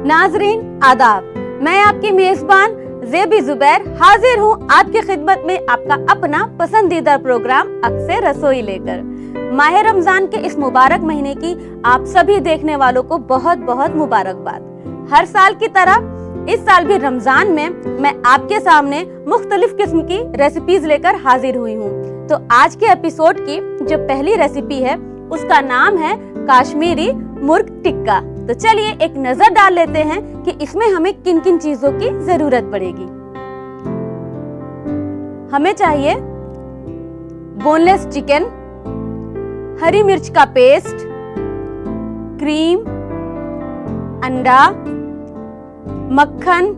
नाजरीन आदाब, मैं आपकी मेजबान ज़ेबी ज़ुबैर हाजिर हूँ आपकी खिदमत में आपका अपना पसंदीदा प्रोग्राम अक्से रसोई लेकर। माह रमजान के इस मुबारक महीने की आप सभी देखने वालों को बहुत बहुत मुबारकबाद। हर साल की तरह इस साल भी रमजान में मैं आपके सामने मुख्तलिफ किस्म की रेसिपीज लेकर हाजिर हुई हूँ। तो आज के एपिसोड की जो पहली रेसिपी है उसका नाम है कश्मीरी मुर्ग टिक्का। तो चलिए एक नजर डाल लेते हैं कि इसमें हमें किन किन चीजों की जरूरत पड़ेगी। हमें चाहिए बोनलेस चिकन, हरी मिर्च का पेस्ट, क्रीम, अंडा, मक्खन,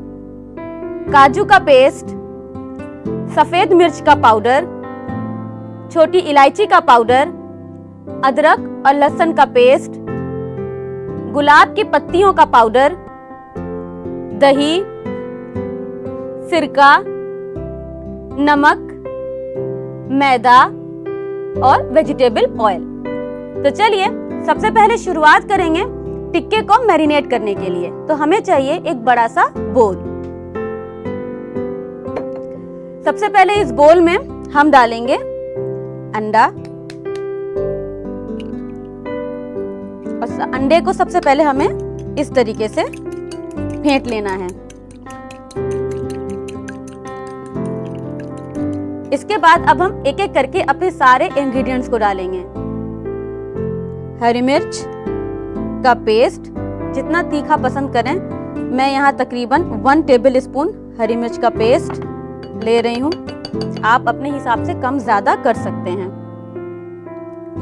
काजू का पेस्ट, सफेद मिर्च का पाउडर, छोटी इलायची का पाउडर, अदरक और लहसुन का पेस्ट, गुलाब की पत्तियों का पाउडर, दही, सिरका, नमक, मैदा और वेजिटेबल ऑयल। तो चलिए सबसे पहले शुरुआत करेंगे टिक्के को मैरिनेट करने के लिए। तो हमें चाहिए एक बड़ा सा बोल। सबसे पहले इस बोल में हम डालेंगे अंडा और अंडे को सबसे पहले हमें इस तरीके से फेंट लेना है। इसके बाद अब हम एक एक करके अपने सारे इंग्रेडिएंट्स को डालेंगे। हरी मिर्च का पेस्ट, जितना तीखा पसंद करें, मैं यहाँ तकरीबन 1 टेबल स्पून हरी मिर्च का पेस्ट ले रही हूँ। आप अपने हिसाब से कम ज्यादा कर सकते हैं।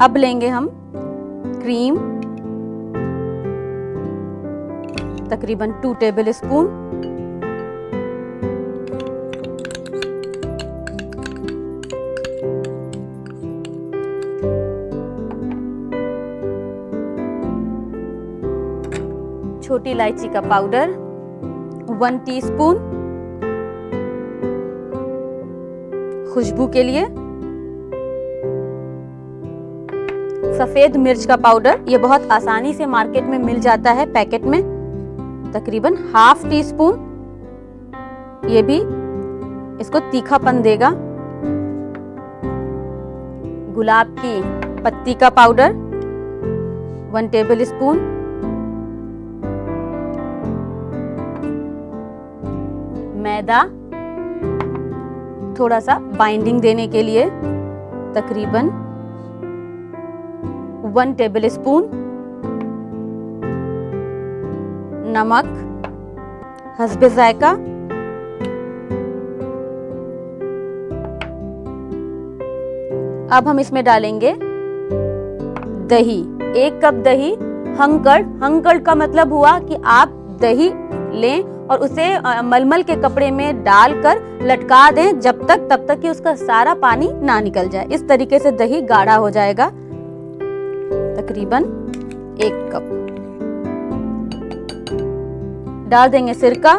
अब लेंगे हम क्रीम, तकरीबन 2 टेबल स्पून, छोटी इलायची का पाउडर 1 टीस्पून, खुशबू के लिए सफेद मिर्च का पाउडर, ये बहुत आसानी से मार्केट में मिल जाता है पैकेट में, तकरीबन ½ टीस्पून। ये भी इसको तीखापन देगा। गुलाब की पत्ती का पाउडर 1 टेबल स्पून, मैदा थोड़ा सा बाइंडिंग देने के लिए तकरीबन 1 टेबल स्पून, नमक हस्बे जायका, अब हम इसमें डालेंगे दही। 1 कप दही हंकड़ का मतलब हुआ कि आप दही लें और उसे मलमल के कपड़े में डालकर लटका दें तब तक कि उसका सारा पानी ना निकल जाए। इस तरीके से दही गाढ़ा हो जाएगा। तकरीबन 1 कप डाल देंगे। सिरका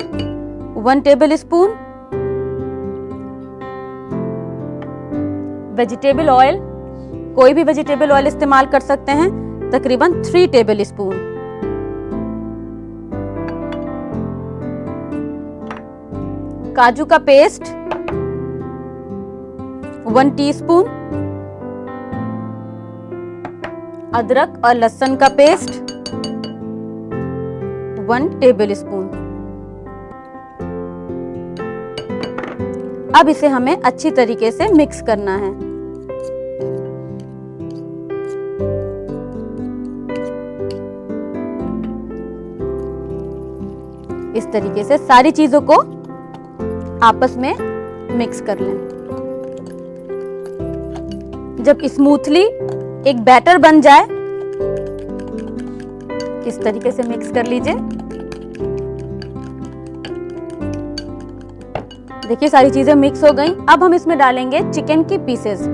1 टेबल स्पून, वेजिटेबल ऑयल, कोई भी वेजिटेबल ऑयल इस्तेमाल कर सकते हैं, तकरीबन 3 टेबल स्पून, काजू का पेस्ट 1 टीस्पून, अदरक और लहसुन का पेस्ट 1 टेबल स्पून। अब इसे हमें अच्छी तरीके से मिक्स करना है। इस तरीके से सारी चीजों को आपस में मिक्स कर लें। जब स्मूथली एक बैटर बन जाए, इस तरीके से मिक्स कर लीजिए। देखिए सारी चीजें मिक्स हो गई। अब हम इसमें डालेंगे चिकन की पीसेस।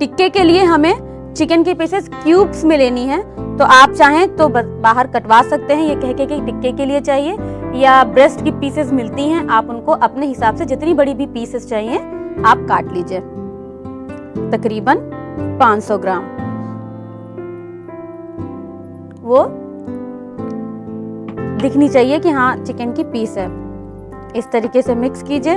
टिक्के के लिए हमें चिकन की पीसेस क्यूब्स में लेनी है। तो आप चाहें तो बाहर कटवा सकते हैं, ये कह के कि टिक्के के लिए चाहिए, या ब्रेस्ट की पीसेस मिलती हैं, आप उनको अपने हिसाब से जितनी बड़ी भी पीसेस चाहिए आप काट लीजिए। तकरीबन 500 ग्राम वो दिखनी चाहिए कि हाँ चिकन की पीस है। इस तरीके से मिक्स कीजिए।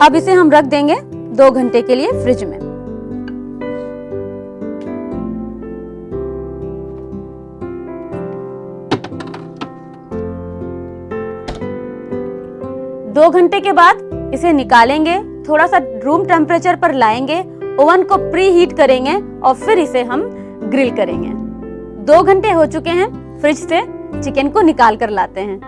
अब इसे हम रख देंगे 2 घंटे के लिए फ्रिज में। दो घंटे के बाद इसे निकालेंगे, थोड़ा सा रूम टेम्परेचर पर लाएंगे, ओवन को प्री हीट करेंगे और फिर इसे हम ग्रिल करेंगे। 2 घंटे हो चुके हैं, फ्रिज से चिकन को निकाल कर लाते हैं।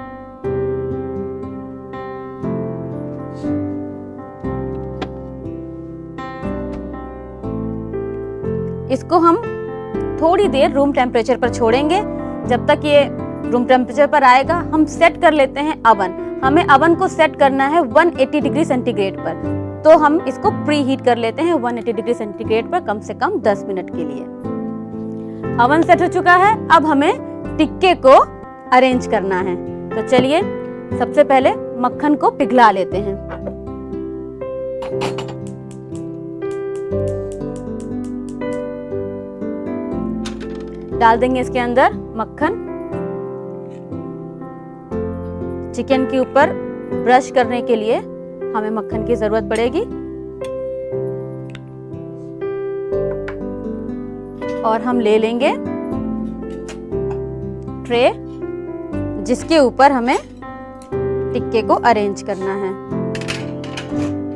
इसको हम थोड़ी देर रूम टेम्परेचर पर छोड़ेंगे। जब तक ये रूम टेम्परेचर पर आएगा हम सेट कर लेते हैं अवन। हमें अवन को सेट करना है 180 डिग्री सेंटीग्रेड पर, तो हम इसको प्री हीट कर लेते हैं 180 डिग्री सेंटीग्रेड पर कम से कम 10 मिनट के लिए। अवन सेट हो चुका है, अब हमें टिक्के को अरेंज करना है। तो चलिए सबसे पहले मक्खन को पिघला लेते हैं। डाल देंगे इसके अंदर मक्खन। चिकन के ऊपर ब्रश करने के लिए हमें मक्खन की जरूरत पड़ेगी और हम ले लेंगे ट्रे जिसके ऊपर हमें टिक्के को अरेंज करना है।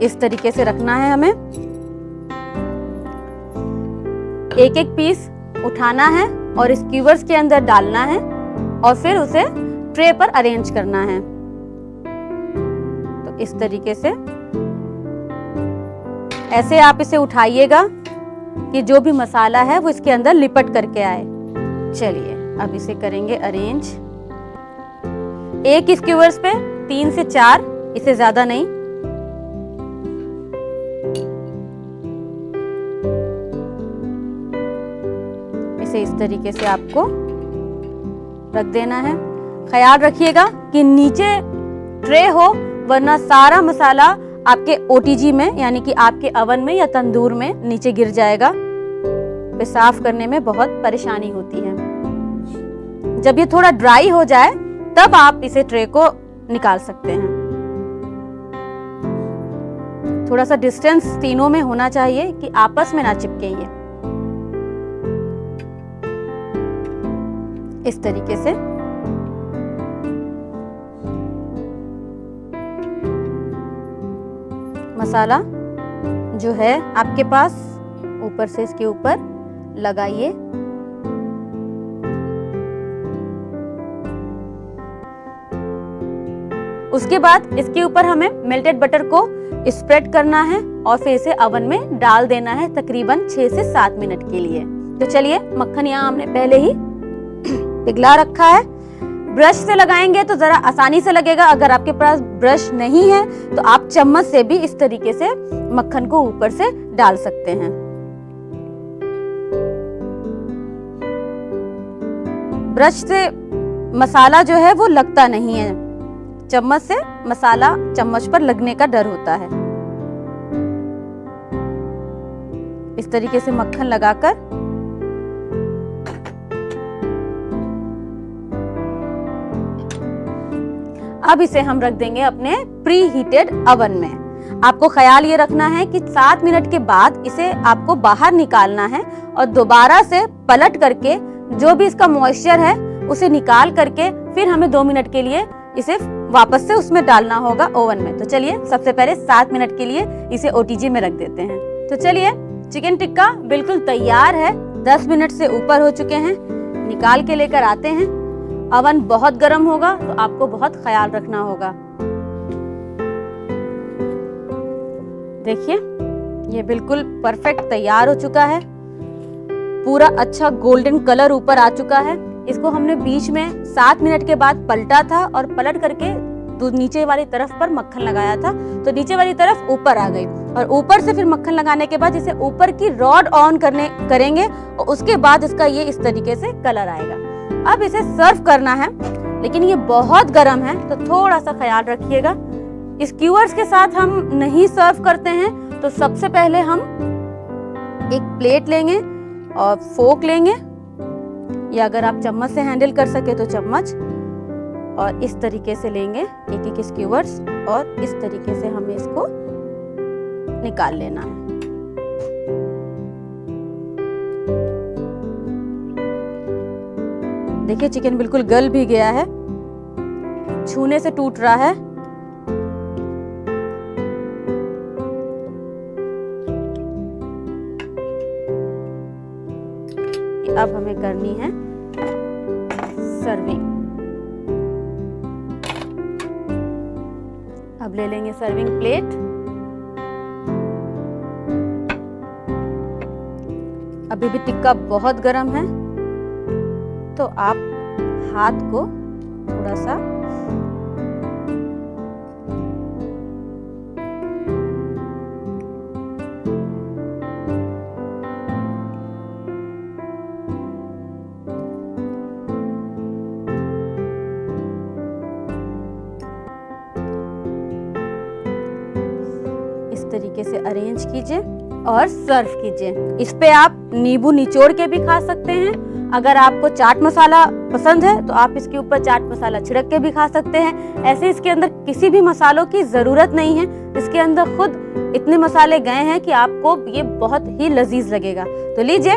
इस तरीके से रखना है हमें। एक एक पीस उठाना है और स्क्यूवर्स के अंदर डालना है और फिर उसे ट्रे पर अरेंज करना है। तो इस तरीके से ऐसे आप इसे उठाइएगा कि जो भी मसाला है वो इसके अंदर लिपट करके आए। चलिए अब इसे करेंगे अरेंज। एक स्क्यूवर्स पे 3 से 4, इससे ज्यादा नहीं। इसे इस तरीके से आपको रख देना है। ख्याल रखिएगा कि नीचे ट्रे हो, वरना सारा मसाला आपके ओटीजी में यानी कि आपके अवन में या तंदूर में नीचे गिर जाएगा। फिर साफ करने में बहुत परेशानी होती है। जब ये थोड़ा ड्राई हो जाए तब आप इसे ट्रे को निकाल सकते हैं। थोड़ा सा डिस्टेंस तीनों में होना चाहिए कि आपस में ना चिपके ये। इस तरीके से मसाला जो है आपके पास ऊपर से इसके ऊपर लगाइए। उसके बाद इसके ऊपर हमें मेल्टेड बटर को स्प्रेड करना है और फिर इसे अवन में डाल देना है तकरीबन 6 से 7 मिनट के लिए। तो चलिए मक्खन यहाँ हमने पहले ही पिघला रखा है। ब्रश से लगाएंगे तो जरा आसानी से लगेगा। अगर आपके पास ब्रश नहीं है तो आप चम्मच से भी इस तरीके से मक्खन को ऊपर से डाल सकते हैं। ब्रश से मसाला जो है वो लगता नहीं है। चम्मच से मसाला चम्मच पर लगने का डर होता है। इस तरीके से मक्खन लगाकर अब इसे हम रख देंगे अपने प्री हीटेड अवन में। आपको ख्याल ये रखना है कि 7 मिनट के बाद इसे आपको बाहर निकालना है और दोबारा से पलट करके जो भी इसका मॉइस्चर है उसे निकाल करके फिर हमें 2 मिनट के लिए इसे वापस से उसमें डालना होगा ओवन में। तो चलिए सबसे पहले 7 मिनट के लिए इसे ओटीजी में रख देते हैं। तो चलिए चिकन टिक्का बिल्कुल तैयार है। 10 मिनट से ऊपर हो चुके हैं। निकाल के लेकर आते हैं। अवन बहुत गर्म होगा तो आपको बहुत ख्याल रखना होगा। देखिए ये बिल्कुल परफेक्ट तैयार हो चुका है। पूरा अच्छा गोल्डन कलर ऊपर आ चुका है। इसको हमने बीच में 7 मिनट के बाद पलटा था और पलट करके नीचे वाली तरफ पर मक्खन लगाया था, तो नीचे वाली तरफ ऊपर आ गई और ऊपर से फिर मक्खन लगाने के बाद इसे ऊपर की रॉड ऑन करेंगे और उसके बाद इसका ये इस तरीके से कलर आएगा। अब इसे सर्व करना है, लेकिन ये बहुत गर्म है तो थोड़ा सा ख्याल रखिएगा। स्क्यूअर्स के साथ हम नहीं सर्व करते हैं। तो सबसे पहले हम एक प्लेट लेंगे और फोक लेंगे या अगर आप चम्मच से हैंडल कर सके तो चम्मच, और इस तरीके से लेंगे एक एक स्क्यूवर्स और इस तरीके से हमें इसको निकाल लेना है। देखिए चिकन बिल्कुल गल भी गया है, छूने से टूट रहा है। अब हमें करनी है सर्विंग। अब ले लेंगे सर्विंग प्लेट। अभी भी टिक्का बहुत गर्म है, तो आप हाथ को थोड़ा सा इस तरीके से अरेंज कीजिए और सर्व कीजिए। इस पे आप नींबू निचोड़ के भी खा सकते हैं। अगर आपको चाट मसाला पसंद है तो आप इसके ऊपर चाट मसाला छिड़क के भी खा सकते हैं। ऐसे इसके अंदर किसी भी मसालों की जरूरत नहीं है, इसके अंदर खुद इतने मसाले गए हैं कि आपको ये बहुत ही लजीज लगेगा। तो लीजिए,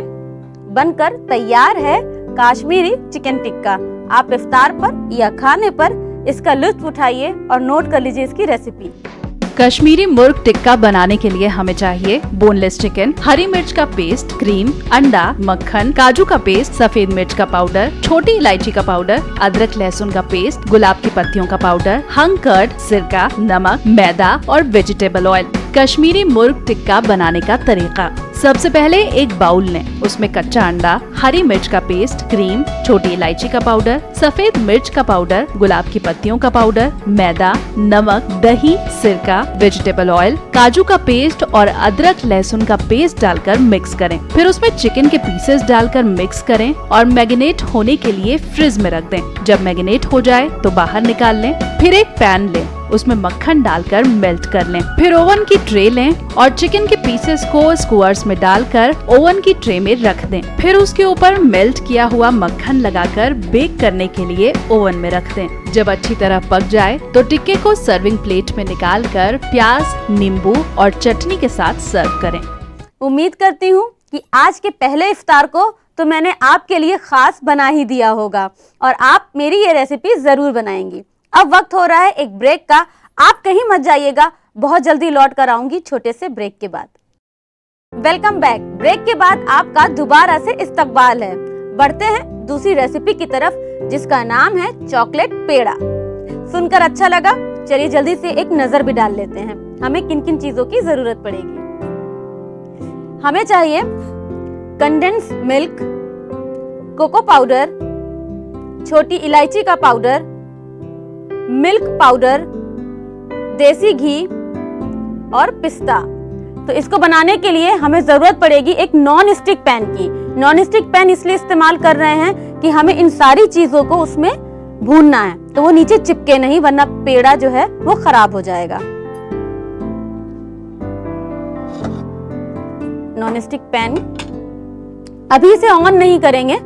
बनकर तैयार है कश्मीरी चिकन टिक्का। आप इफ्तार पर या खाने पर इसका लुत्फ उठाइए और नोट कर लीजिए इसकी रेसिपी। कश्मीरी मुर्ग टिक्का बनाने के लिए हमें चाहिए बोनलेस चिकन, हरी मिर्च का पेस्ट, क्रीम, अंडा, मक्खन, काजू का पेस्ट, सफेद मिर्च का पाउडर, छोटी इलायची का पाउडर, अदरक लहसुन का पेस्ट, गुलाब की पत्तियों का पाउडर, हंग कर्ड, सिरका, नमक, मैदा और वेजिटेबल ऑयल। कश्मीरी मुर्ग टिक्का बनाने का तरीका। सबसे पहले एक बाउल लें, उसमें कच्चा अंडा, हरी मिर्च का पेस्ट, क्रीम, छोटी इलायची का पाउडर, सफेद मिर्च का पाउडर, गुलाब की पत्तियों का पाउडर, मैदा, नमक, दही, सिरका, वेजिटेबल ऑयल, काजू का पेस्ट और अदरक लहसुन का पेस्ट डालकर मिक्स करें। फिर उसमें चिकन के पीसेस डालकर मिक्स करें और मैरिनेट होने के लिए फ्रिज में रख दें। जब मैरिनेट हो जाए तो बाहर निकाल लें। फिर एक पैन लें, उसमें मक्खन डालकर मेल्ट कर लें। फिर ओवन की ट्रे लें और चिकन के पीसेस को स्क्वायर्स में डालकर ओवन की ट्रे में रख दें। फिर उसके ऊपर मेल्ट किया हुआ मक्खन लगाकर बेक करने के लिए ओवन में रख दें। जब अच्छी तरह पक जाए तो टिक्के को सर्विंग प्लेट में निकालकर प्याज, नींबू और चटनी के साथ सर्व करें। उम्मीद करती हूँ कि आज के पहले इफ्तार को तो मैंने आपके लिए खास बना ही दिया होगा और आप मेरी ये रेसिपी जरूर बनाएंगी। अब वक्त हो रहा है एक ब्रेक का। आप कहीं मत जाइएगा, बहुत जल्दी लौट कर आऊंगी छोटे से ब्रेक के बाद। Welcome back. ब्रेक के बाद आपका दोबारा से इस्तकबाल है। बढ़ते हैं दूसरी रेसिपी की तरफ, जिसका नाम है चॉकलेट पेड़ा। सुनकर अच्छा लगा? चलिए जल्दी से एक नजर भी डाल लेते हैं हमें किन किन चीजों की जरूरत पड़ेगी। हमें चाहिए कंडेंस मिल्क, कोको पाउडर, छोटी इलायची का पाउडर, मिल्क पाउडर, देसी घी और पिस्ता। तो इसको बनाने के लिए हमें जरूरत पड़ेगी एक नॉन स्टिक पैन की। नॉन स्टिक पैन इसलिए इस्तेमाल कर रहे हैं कि हमें इन सारी चीजों को उसमें भूनना है, तो वो नीचे चिपके नहीं, वरना पेड़ा जो है वो खराब हो जाएगा। नॉन स्टिक पैन, अभी इसे ऑन नहीं करेंगे,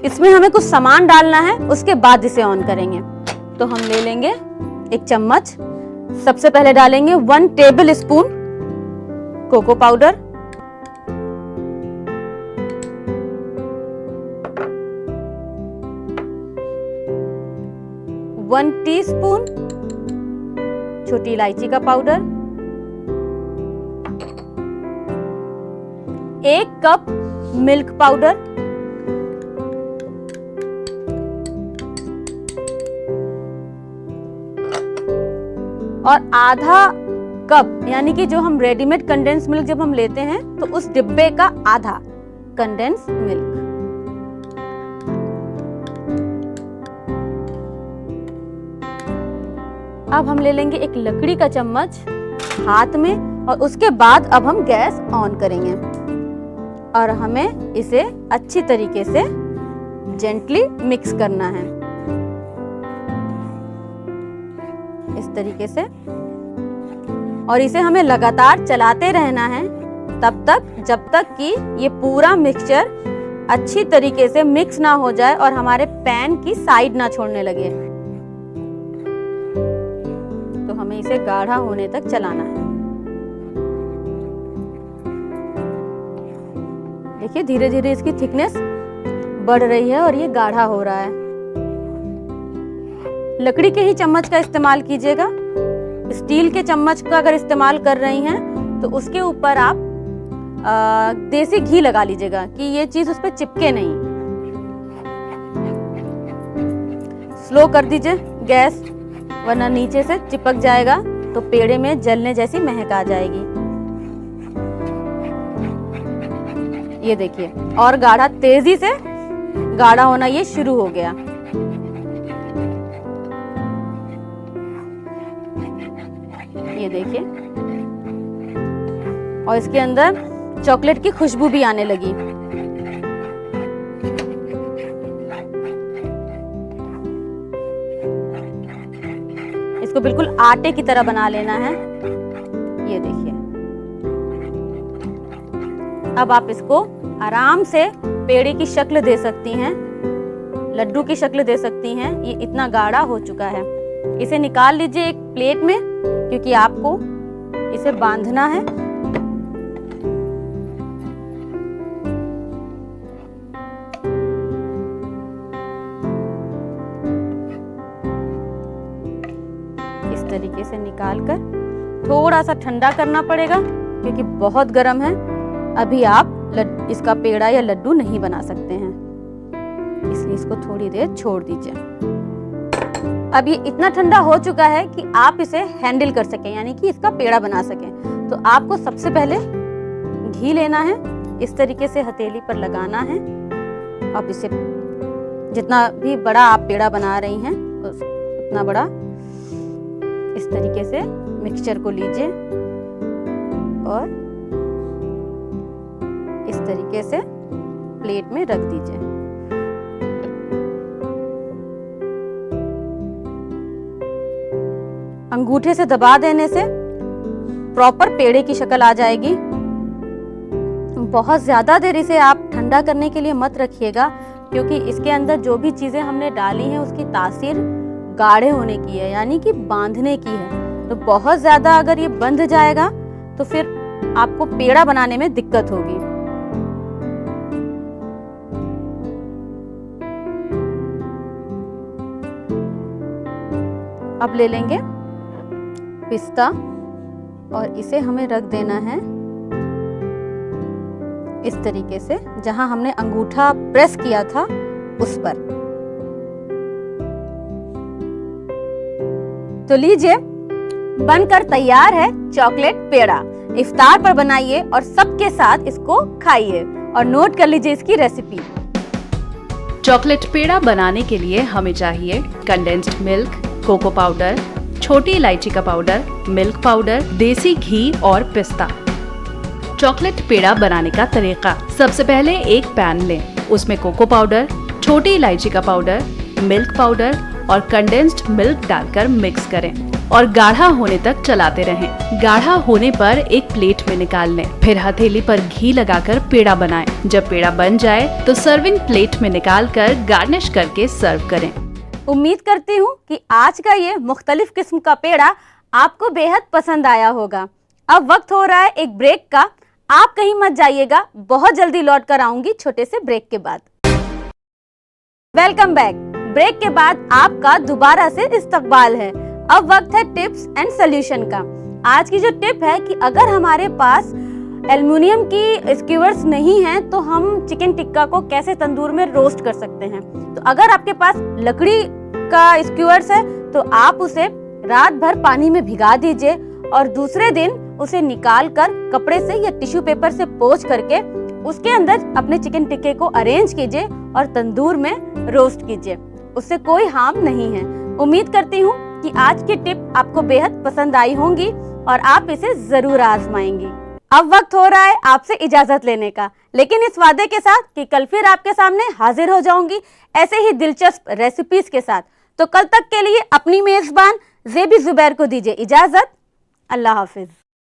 इसमें हमें कुछ सामान डालना है, उसके बाद इसे ऑन करेंगे। तो हम ले लेंगे एक चम्मच। सबसे पहले डालेंगे 1 tablespoon cocoa powder, 1 teaspoon छोटी इलायची का पाउडर, 1 कप मिल्क पाउडर, और आधा कप, यानी कि जो हम रेडीमेड कंडेंस मिल्क जब हम लेते हैं तो उस डिब्बे का आधा कंडेंस मिल्क। अब हम ले लेंगे एक लकड़ी का चम्मच हाथ में और उसके बाद अब हम गैस ऑन करेंगे और हमें इसे अच्छी तरीके से जेंटली मिक्स करना है, इस तरीके से। और इसे हमें लगातार चलाते रहना है तब तक जब तक कि ये पूरा मिक्सचर अच्छी तरीके से मिक्स ना हो जाए और हमारे पैन की साइड ना छोड़ने लगे। तो हमें इसे गाढ़ा होने तक चलाना है। देखिए धीरे धीरे इसकी थिकनेस बढ़ रही है और ये गाढ़ा हो रहा है। लकड़ी के ही चम्मच का इस्तेमाल कीजिएगा। स्टील के चम्मच का अगर इस्तेमाल कर रही हैं तो उसके ऊपर आप देसी घी लगा लीजिएगा कि ये चीज उस पर चिपके नहीं। स्लो कर दीजिए गैस, वरना नीचे से चिपक जाएगा तो पेड़े में जलने जैसी महक आ जाएगी। ये देखिए और गाढ़ा, तेजी से गाढ़ा होना ये शुरू हो गया। ये देखिए और इसके अंदर चॉकलेट की खुशबू भी आने लगी। इसको बिल्कुल आटे की तरह बना लेना है। ये देखिए अब आप इसको आराम से पेड़े की शक्ल दे सकती हैं, लड्डू की शक्ल दे सकती हैं। ये इतना गाढ़ा हो चुका है। इसे निकाल लीजिए एक प्लेट में, क्योंकि आपको इसे बांधना है। इस तरीके से निकालकर थोड़ा सा ठंडा करना पड़ेगा, क्योंकि बहुत गर्म है। अभी आप इसका पेड़ा या लड्डू नहीं बना सकते हैं, इसलिए इसको थोड़ी देर छोड़ दीजिए। अब ये इतना ठंडा हो चुका है कि आप इसे हैंडल कर सकें, यानी कि इसका पेड़ा बना सकें। तो आपको सबसे पहले घी लेना है, इस तरीके से हथेली पर लगाना है। अब इसे जितना भी बड़ा आप पेड़ा बना रही हैं उतना बड़ा इस तरीके से मिक्सचर को लीजिए और इस तरीके से प्लेट में रख दीजिए। अंगूठे से दबा देने से प्रॉपर पेड़े की शक्ल आ जाएगी। बहुत ज्यादा देर इसे आप ठंडा करने के लिए मत रखिएगा, क्योंकि इसके अंदर जो भी चीजें हमने डाली हैं उसकी तासीर गाढ़े होने की है, यानी कि बांधने की है। तो बहुत ज्यादा अगर ये बंध जाएगा तो फिर आपको पेड़ा बनाने में दिक्कत होगी। अब ले लेंगे पिस्ता और इसे हमें रख देना है इस तरीके से, जहां हमने अंगूठा प्रेस किया था उस पर। तो लीजिए बनकर तैयार है चॉकलेट पेड़ा। इफ्तार पर बनाइए और सबके साथ इसको खाइए और नोट कर लीजिए इसकी रेसिपी। चॉकलेट पेड़ा बनाने के लिए हमें चाहिए कंडेंस्ड मिल्क, कोको पाउडर, छोटी इलायची का पाउडर, मिल्क पाउडर, देसी घी और पिस्ता। चॉकलेट पेड़ा बनाने का तरीका। सबसे पहले एक पैन लें, उसमें कोको पाउडर, छोटी इलायची का पाउडर, मिल्क पाउडर और कंडेंस्ड मिल्क डालकर मिक्स करें और गाढ़ा होने तक चलाते रहें। गाढ़ा होने पर एक प्लेट में निकाल लें, फिर हथेली पर घी लगाकर पेड़ा बनाएं। जब पेड़ा बन जाए तो सर्विंग प्लेट में निकालकर गार्निश करके सर्व करें। उम्मीद करती हूँ कि आज का ये मुख्तलिफ किस्म का पेड़ा आपको बेहद पसंद आया होगा। अब वक्त हो रहा है एक ब्रेक का। आप कहीं मत जाइएगा, बहुत जल्दी लौट कर आऊंगी छोटे से ब्रेक के बाद। Welcome back. ब्रेक के बाद आपका दोबारा से इस्तकबाल है। अब वक्त है टिप्स एंड सोल्यूशन का। आज की जो टिप है कि अगर हमारे पास एल्युमिनियम की स्क्यूअर्स नहीं हैं तो हम चिकन टिक्का को कैसे तंदूर में रोस्ट कर सकते हैं। तो अगर आपके पास लकड़ी का स्क्यूअर्स है तो आप उसे रात भर पानी में भिगा दीजिए और दूसरे दिन उसे निकाल कर कपड़े से या टिश्यू पेपर से पोंछ करके उसके अंदर अपने चिकन टिक्के को अरेंज कीजिए और तंदूर में रोस्ट कीजिए। उससे कोई हार्म नहीं है। उम्मीद करती हूँ कि आज की टिप आपको बेहद पसंद आई होंगी और आप इसे जरूर आजमाएंगी। अब वक्त हो रहा है आपसे इजाजत लेने का, लेकिन इस वादे के साथ कि कल फिर आपके सामने हाजिर हो जाऊंगी ऐसे ही दिलचस्प रेसिपीज के साथ। तो कल तक के लिए अपनी मेजबान ज़ेबी ज़ुबैर को दीजिए इजाजत। अल्लाह हाफिज।